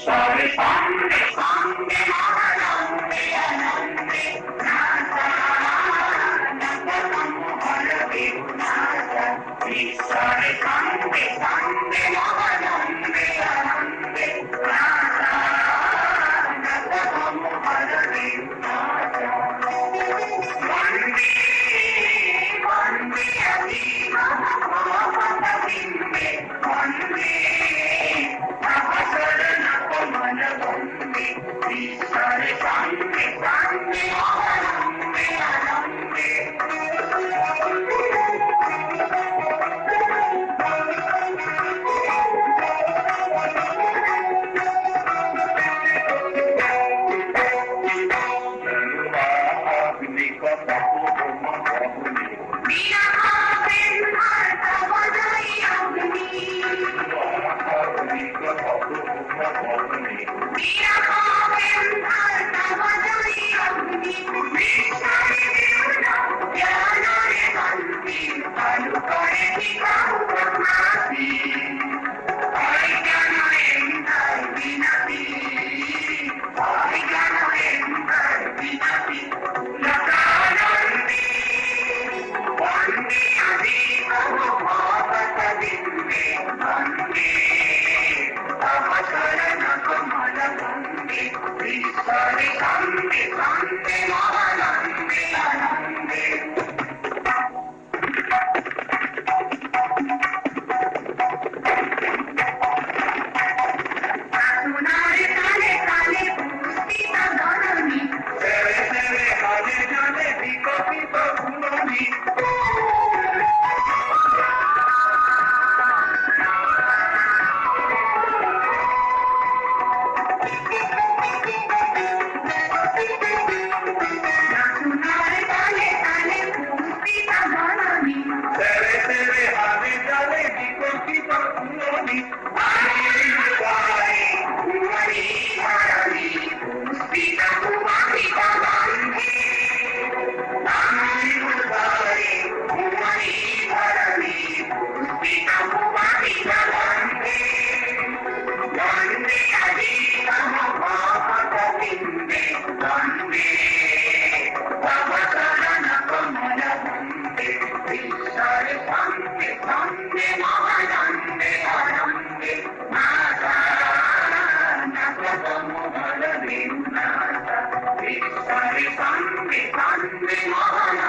Sorry, Sunday, Sunday, Mahanande, Anande, Nasa, Nagatamu, Halavi, Nasa. Sorry, Sunday, Sunday, Mahanande, Anande, Nasa, Nagatamu, Halavi, Nasa. Vande, Adina, Mahamavinde, Vande. Sare Sande Sande Anande Anande Sare Sande Sande Mahanande Anande Sunare Kale Kale Pustita Dhanani Sere Sere Hale Jale Vikopita Gunani Sunday, Sunday, Sunday,